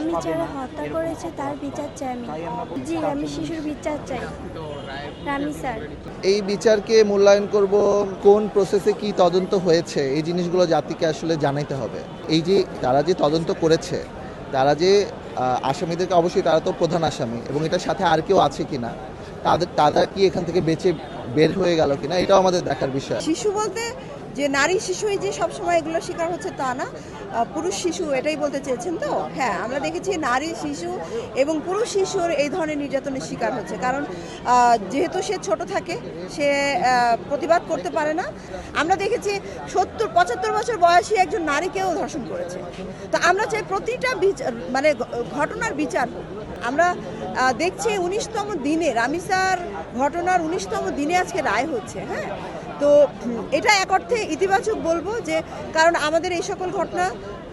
আমি যারা হত্যা করেছে তার বিচার চাই আমি। জি, আমি শিশুর বিচার চাই। রামি স্যার। এই বিচারকে মূল্যায়ন করব কোন প্রসেসে কি তদন্ত হয়েছে এই জিনিসগুলো জাতিকে আসলে জানাইতে হবে। এই যে তারা যে তদন্ত করেছে, তারা যে আসামিদেরকে, অবশ্যই তারা তো প্রধান আসামি এবং এটার সাথে আর কেউ আছে কিনা, তারা কি এখান থেকে বেঁচে বের হয়ে গেল কিনা, এটাও আমাদের দেখার বিষয়। শিশু বলতে যে নারী শিশুই যে সবসময় এগুলো শিকার হচ্ছে তা না, পুরুষ শিশু এটাই বলতে চেয়েছেন তো। হ্যাঁ, আমরা দেখেছি নারী শিশু এবং পুরুষ শিশুর এই ধরনের নির্যাতনের শিকার হচ্ছে, কারণ যেহেতু সে ছোট থাকে, সে প্রতিবাদ করতে পারে না। আমরা দেখেছি 70-75 বছর বয়সী একজন নারীকেও ধর্ষণ করেছে। তো আমরা চাই প্রতিটা মানে ঘটনার বিচার হোক। আমরা দেখছি 19তম দিনে রামি স্যার ঘটনার 19তম দিনে আজকে রায় হচ্ছে। হ্যাঁ, তো এটা এক অর্থে ইতিবাচক বলবো, যে কারণ আমাদের এই সকল ঘটনা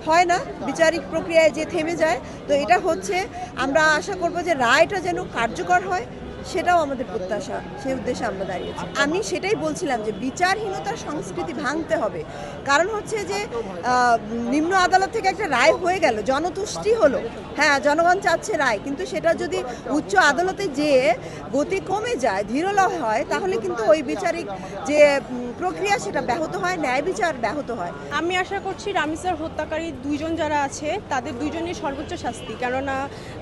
হয় না বিচারিক প্রক্রিয়ায় যে থেমে যায়। তো এটা হচ্ছে, আমরা আশা করব যে রায়টা যেন কার্যকর হয়, সেটাও আমাদের প্রত্যাশা। সেই উদ্দেশ্যে আমরা দাঁড়িয়েছি। আমি সেটাই বলছিলাম যে বিচারহীনতার সংস্কৃতি ভাঙতে হবে। কারণ হচ্ছে যে নিম্ন আদালত থেকে একটা রায় হয়ে গেল, জনতুষ্টি হলো, হ্যাঁ জনগণ চাচ্ছে রায়, কিন্তু সেটা যদি উচ্চ আদালতে যেয়ে গতি কমে যায়, ধীরলয় হয়, তাহলে কিন্তু ওই বিচারিক যে প্রক্রিয়া সেটা ব্যাহত হয়, ন্যায় বিচার ব্যাহত হয়। আমি আশা করছি রামি স্যার হত্যাকারী দুইজন যারা আছে তাদের দুইজনের সর্বোচ্চ শাস্তি, কেননা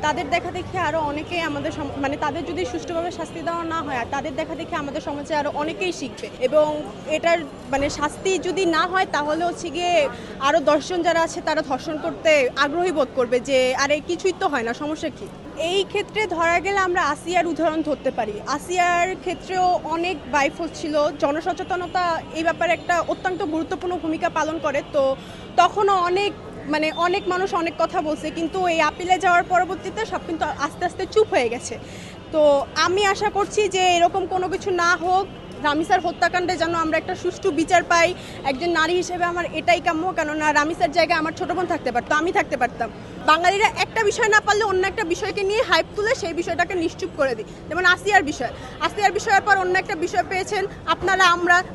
তাদের দেখা দেখে আরও অনেকেই আমাদের মানে তাদের যদি সুষ্ঠুভাবে শাস্তি দেওয়া না হয়, আর তাদের দেখা দেখে আমাদের সমাজে আরও অনেকেই শিখবে, এবং এটার মানে শাস্তি যদি না হয় তাহলে হচ্ছে গিয়ে আরও 10 জন যারা আছে তারা ধর্ষণ করতে আগ্রহী বোধ করবে, যে আরে কিছুই তো হয় না, সমস্যা কী। এই ক্ষেত্রে ধরা গেলে আমরা আসিয়ার উদাহরণ ধরতে পারি। আসিয়ার ক্ষেত্রেও অনেক বাইফ হচ্ছিল, জনসচেতনতা এই ব্যাপারে একটা অত্যন্ত গুরুত্বপূর্ণ ভূমিকা পালন করে। তো তখনও অনেক মানুষ অনেক কথা বলছে, কিন্তু এই আপিলে যাওয়ার পরবর্তীতে সব কিন্তু আস্তে আস্তে চুপ হয়ে গেছে। তো আমি আশা করছি যে এরকম কোনো কিছু না হোক, রামি স্যার হত্যাকাণ্ডে যেন আমরা একটা সুষ্ঠু বিচার পাই। একজন নারী হিসেবে আমার এটাই কাম্য, কেননা রামি স্যার জায়গায় আমার ছোট বোন থাকতে পারতো, আমি থাকতে পারতাম। বাঙালিরা একটা বিষয় না পারলে অন্য একটা বিষয়কে নিয়ে হাইপ তুলে সেই বিষয়টাকে নিশ্চুপ করে দিই। যেমন আসিয়ার বিষয়ের পর অন্য একটা বিষয় পেয়েছেন আপনারা,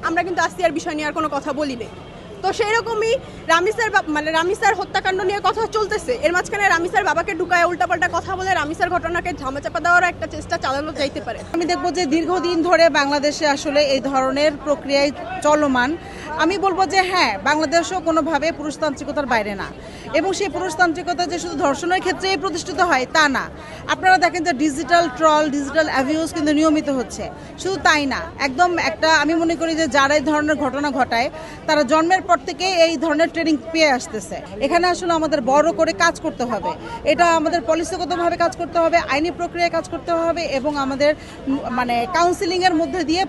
আমরা কিন্তু আসিয়ার বিষয় নিয়ে আর কোনো কথা বলি না। তো সেই রকমই রামি স্যার হত্যাকাণ্ড নিয়ে কথা চলতেছে, এর মাঝখানে রামি স্যার বাবাকে ঢুকায় উল্টাপাল্টা কথা বলে রামি স্যার ঘটনাকে ধামাচাপা দেওয়ার একটা চেষ্টা চালানো যাইতে পারে। আমি দেখবো যে দীর্ঘদিন ধরে বাংলাদেশে আসলে এই ধরনের প্রক্রিয়ায় চলমান। আমি বলবো যে হ্যাঁ, বাংলাদেশও কোনোভাবে পুরুষতান্ত্রিকতার বাইরে না, এবং সেই পুরুষতান্ত্রিকতা যে শুধু ধর্ষণের ক্ষেত্রেই প্রতিষ্ঠিত হয় তা না। আপনারা দেখেন যে ডিজিটাল ট্রল, ডিজিটাল অ্যাবিউজ কিন্তু নিয়মিত হচ্ছে। শুধু তাই না, একদম আমি মনে করি যে যারা এই ধরনের ঘটনা ঘটায় তারা জন্মের পর থেকে এই ধরনের ট্রেনিং পেয়ে আসতেছে। এখানে আসলে আমাদের বড় করে কাজ করতে হবে, এটা আমাদের পলিসিগতভাবে কাজ করতে হবে, আইনি প্রক্রিয়ায় কাজ করতে হবে, এবং আমাদের কাউন্সিলিংয়ের মধ্যে দিয়ে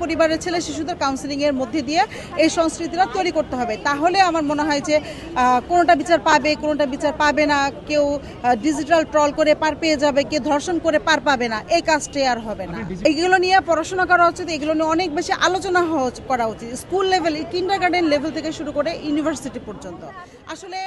পরিবারের ছেলে শিশুদের কাউন্সিলিংয়ের মধ্যে দিয়ে এই সংস্কৃতিটা তৈরি করতে হবে। তাহলে আমার মনে হয় যে কোনোটা বিচার পাবে, কোনোটা বিচার পাবে না, কেউ ডিজিটাল ট্রল করে পার পেয়ে যাবে, কেউ ধর্ষণ করে পার পাবে না, এই কাজটাই আর হবে না। এইগুলো নিয়ে পড়াশোনা করা উচিত, এগুলো নিয়ে অনেক বেশি আলোচনা করা উচিত, স্কুল লেভেল, কিন্ডারগার্টেন লেভেল থেকে শুরু করে ইউনিভার্সিটি পর্যন্ত। আসলে